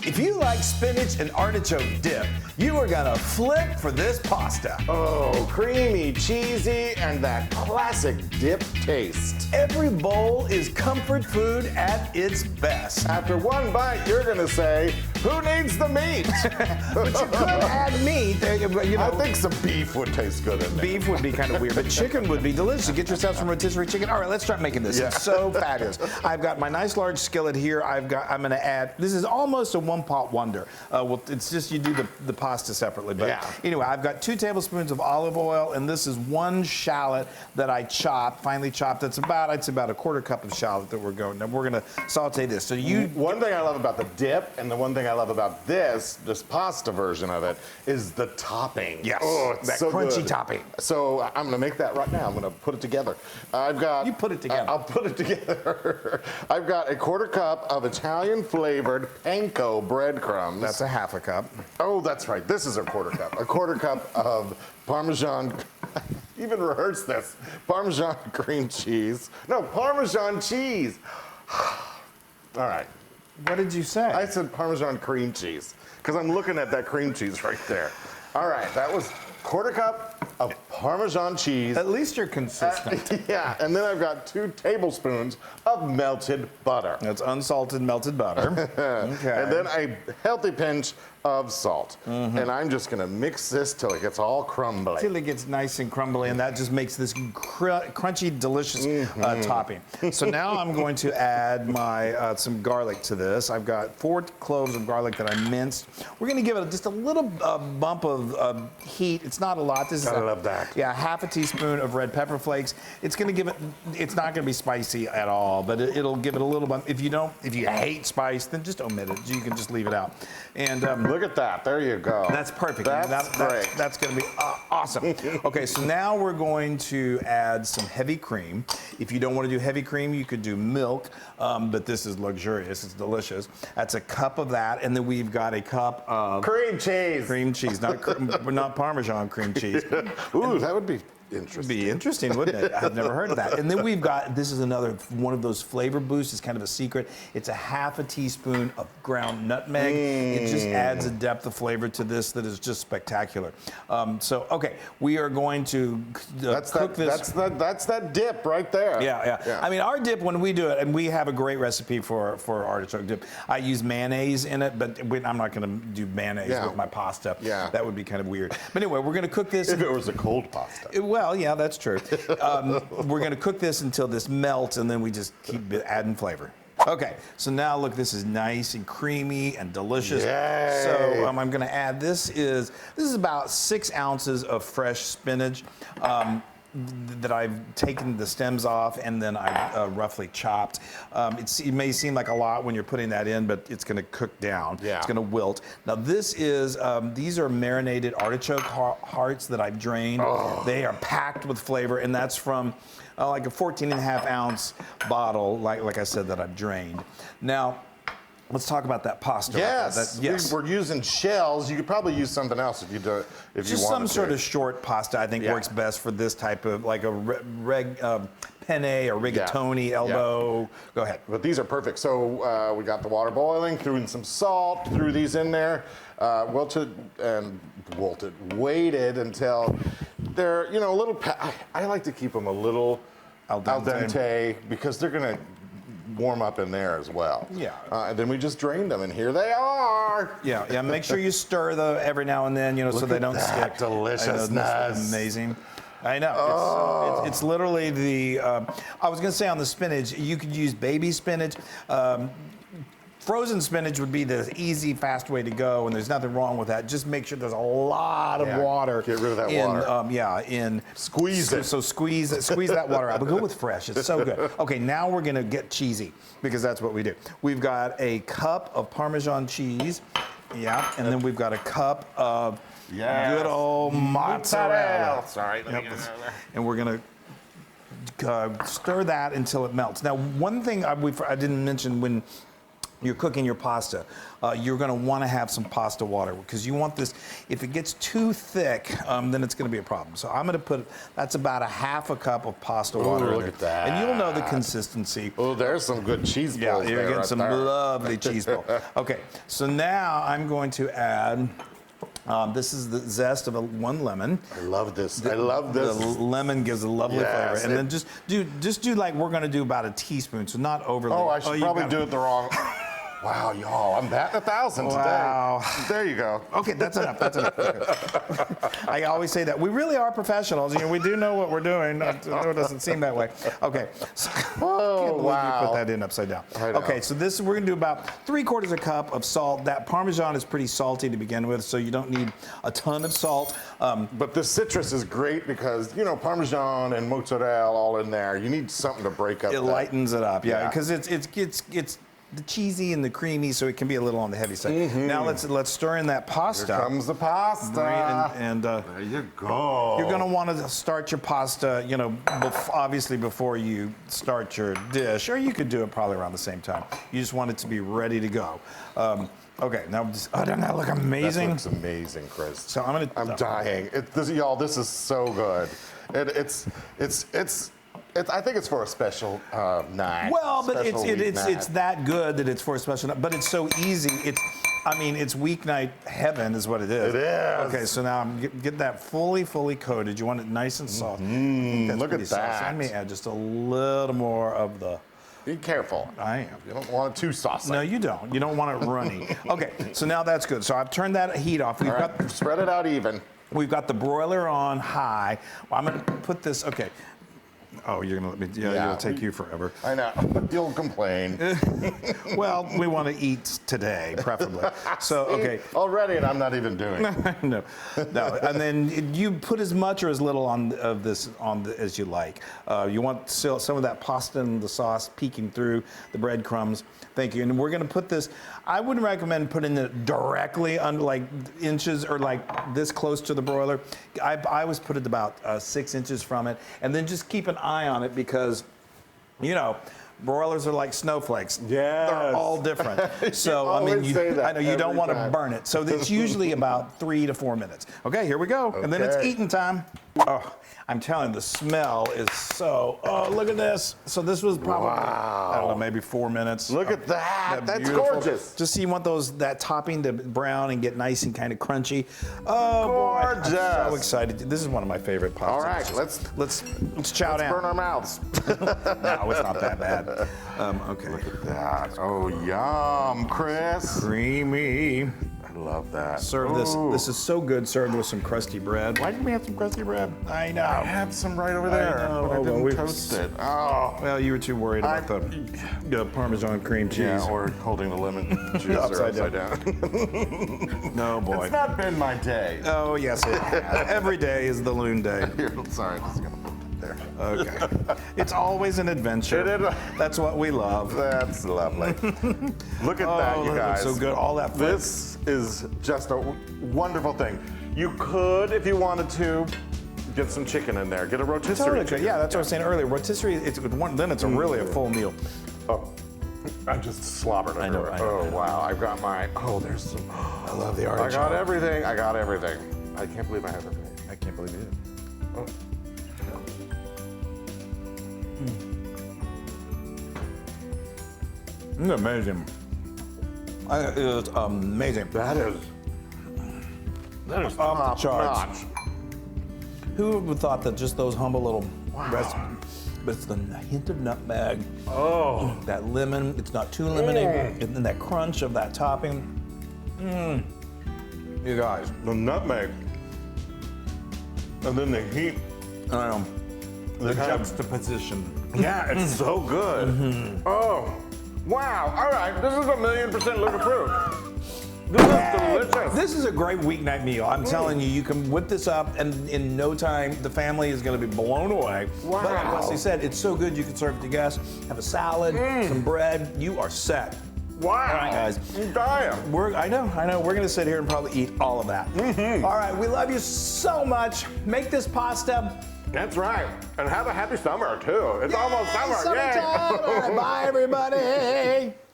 If you like spinach and artichoke dip, you are gonna flip for this pasta. Oh, creamy, cheesy, and that classic dip taste. Every bowl is comfort food at its best. After one bite, you're gonna say, who needs the meat? But you could add meat. You know, I think some beef would taste good in there. beef would be kind of weird, but chicken would be delicious. Get yourself some rotisserie chicken. All right, let's start making this. Yeah. It's so fabulous. I've got my nice large skillet here. I'm gonna add, this is almost a one-pot wonder. Well, it's just you do the pasta separately. But Yeah. anyway, I've got 2 tablespoons of olive oil, and this is 1 shallot that I chopped, finely chopped. That's about, I'd say about a 1/4 cup of shallot that we're going. Now we're gonna saute this. So One thing I love about the dip, and the one thing I love about this pasta version of it, is the topping. Yes, oh, it's that so crunchy good. topping. So I'm gonna make that right now. I'm gonna put it together. I've got. You put it together. I'll put it together. I've got a 1/4 cup of Italian flavored Panko breadcrumbs. That's a 1/2 cup. Oh, that's right. This is a 1/4 cup. A 1/4 cup of Parmesan. Even rehearse this. Parmesan cream cheese. No, Parmesan cheese. All right. What did you say? I said Parmesan cream cheese because I'm looking at that cream cheese right there. All right, that was 1/4 cup of Parmesan cheese. At least you're consistent. Yeah, and then I've got 2 tablespoons of melted butter. That's unsalted melted butter. Okay. And then a healthy pinch of salt. And I'm just gonna mix this till it gets all crumbly. Till it gets nice and crumbly, and that just makes this crunchy, delicious topping. So now I'm going to add my some garlic to this. I've got 4 cloves of garlic that I minced. We're going to give it just a little bump of heat. It's not a lot. This is I love that. Yeah, 1/2 teaspoon of red pepper flakes. It's going to give it. It's not going to be spicy at all, but it'll give it a little bump. If you hate spice, then just omit it. You can just leave it out. And Look at that. There you go. that's perfect. That's great. That's going to be awesome. Okay, so now we're going to add some heavy cream. If you don't want to do heavy cream, you could do milk, but this is luxurious. It's delicious. That's a cup of that, and then we've got a cup of Cream cheese. cream cheese, not Parmesan cream cheese. Ooh, that would be It'd interesting. be interesting, wouldn't it? I've never heard of that. And then we've got, this is another one of those flavor boosts. It's kind of a secret. It's a 1/2 teaspoon of ground nutmeg. It just adds a depth of flavor to this that is just spectacular. So, okay, we are going to cook this. That's that dip right there. Yeah. I mean, our dip, when we do it, and we have a great recipe for artichoke dip. I use mayonnaise in it, but I'm not going to do mayonnaise with my pasta. Yeah. That would be kind of weird. But anyway, we're going to cook this. If it was a cold pasta. Well, yeah, that's true. We're going to cook this until this melts, and then we just keep adding flavor. Okay, so now look, this is nice and creamy and delicious. Yay. So I'm going to add, this is about 6 ounces of fresh spinach that I've taken the stems off and then I've roughly chopped. It may seem like a lot when you're putting that in, but it's going to cook down. Yeah. It's going to wilt. Now this is, these are marinated artichoke hearts that I've drained. Oh. They are packed with flavor, and that's from like a 14.5 ounce bottle, like I said, that I've drained. Now, let's talk about that pasta. Yes. Yes. We're using shells. You could probably use something else if you do. If Just you some wanted sort to. of short pasta, I think, works best for this type of, like a penne or rigatoni elbow. Go ahead. But these are perfect. So we got the water boiling, threw in some salt, threw these in there, waited until they're, a little, I like to keep them a little al dente because they're going to warm up in there as well. Yeah. And then we just drained them, and here they are. Yeah. Make sure you stir them every now and then, so they don't stick. Deliciousness. Amazing. I know. It's literally the. I was going to say on the spinach, you could use baby spinach. Frozen spinach would be the easy, fast way to go, and there's nothing wrong with that. Just make sure there's a lot of water. Get rid of that water. Squeeze it. So squeeze that water out. But go with fresh. It's so good. Okay, now we're going to get cheesy because that's what we do. We've got a cup of Parmesan cheese. Yeah, and then we've got a cup of good old mozzarella. Sorry. And we're going to stir that until it melts. Now, one thing I didn't mention when you're cooking your pasta, you're going to want to have some pasta water because you want this. If it gets too thick, then it's going to be a problem. So I'm going to put, that's about a half a cup of pasta water. Look at that. And you'll know the consistency. Oh, there's some good cheese balls. Yeah, you're getting some lovely cheese balls. Okay, so now I'm going to add. This is the zest of one lemon. I love this. I love this. The lemon gives a lovely flavor, and then just do like we're going to do about a teaspoon, so not overly. Oh, I should probably do it the wrong. Wow, y'all, I'm batting 1,000 Wow. today. There you go. Okay, that's enough. That's enough. Okay. I always say that we really are professionals. You know, we do know what we're doing. It doesn't seem that way. Okay. So, Oh, you wow. put that in upside down. I know. Okay, so this we're gonna do about 3/4 cup of salt. That Parmesan is pretty salty to begin with, so you don't need a ton of salt. But the citrus is great because, you know, Parmesan and mozzarella all in there. You need something to break up It that. lightens it up, yeah, Yeah. because it's the cheesy and the creamy, so it can be a little on the heavy side. Now let's stir in that pasta. Here comes the pasta. And there you go. you're going to want to start your pasta, you know, obviously before you start your dish, or you could do it probably around the same time. You just want it to be ready to go. Okay, now doesn't that look amazing? That looks amazing, Chris. So I'm dying. Y'all, this is so good. I think it's for a special night. Well, but special it's weeknight. that good that it's for a special night. But it's so easy. It's weeknight heaven is what it is. It is. Okay, so now I'm get that fully coated. You want it nice and soft. Look at that. Let me add just a little more of the. Be careful. I am. You don't want it too saucy. No, you don't. You don't want it runny. Okay, so now that's good. So I've turned that heat off. All right, spread it out even. We've got the broiler on high. Well, I'm going to put this. Okay. Oh, you're going to let me. Yeah, it'll take you forever. I know. You'll complain. Well, we want to eat today, preferably. So, okay. Already, and I'm not even doing it. No. And then you put as much or as little as you like. You want still some of that pasta and the sauce peeking through the breadcrumbs. Thank you. And we're going to put this. I wouldn't recommend putting it directly under like inches or like this close to the broiler. I always put it about 6 inches from it, and then just keep an eye on it because, you know, broilers are like snowflakes. Yes. They're all different. So I mean, I know you don't want to burn it. So it's usually about 3 to 4 minutes. Okay, here we go. And then it's Okay. eating time. Oh, I'm telling you, the smell is so. Oh, look at this. So this was probably I don't know, maybe 4 minutes. Look at that. That's beautiful. gorgeous. Just so you want that topping to brown and get nice and kind of crunchy. Oh, Gorgeous. boy. I'm so excited. This is one of my favorite pastas. All right, let's chow down. burn our mouths. No, it's not that bad. Okay. That. Oh, yum, Chris. Creamy. I love that. Serve this. Ooh. This is so good served with some crusty bread. Why didn't we have some crusty bread? I know. I had some right over there, know. but I Oh, well, didn't we've- toast it. Oh. Well, you were too worried about the Parmesan cream cheese. Yeah, or holding the lemon juice Upside upside down. No, boy. It's not been my day. Oh, yes, it has. Every day is the loon day. Here, sorry, I'm just gonna put it there. Okay. It's always an adventure. It is. That's what we love. That's lovely. Look at that, Oh, you that guys. looks so good. All that flavor. This is just a wonderful thing. You could, if you wanted to, get some chicken in there. Get a rotisserie Totally. chicken. Yeah, that's what I was saying earlier. Rotisserie, then it's really a full meal. Oh, I just slobbered I know, everywhere. I know, Oh, I know. wow. I've got my, there's some. I love the I artichoke. got everything. I got everything. I can't believe I have everything. I can't believe it. Oh. It's amazing. It is amazing. That is Off the top charts. notch. Who would have thought that just those humble little recipes, but it's the hint of nutmeg, Oh. that lemon, it's not too lemony, and then that crunch of that topping. You guys, The nutmeg. And then the heat. the kind of- juxtaposition. Yeah, it's so good. Oh, wow. All right, this is 1,000,000% liquid fruit. This is delicious. This is a great weeknight meal. I'm telling you, you can whip this up, and in no time, the family is going to be blown away. Wow. But like Wesley said, it's so good you can serve it to guests, have a salad, some bread. You are set. Wow. All right, guys. I'm dying. I know. We're going to sit here and probably eat all of that. All right, we love you so much. Make this pasta. That's right. And have a happy summer, too. It's almost summer. Yay. Summertime. All right, bye, everybody.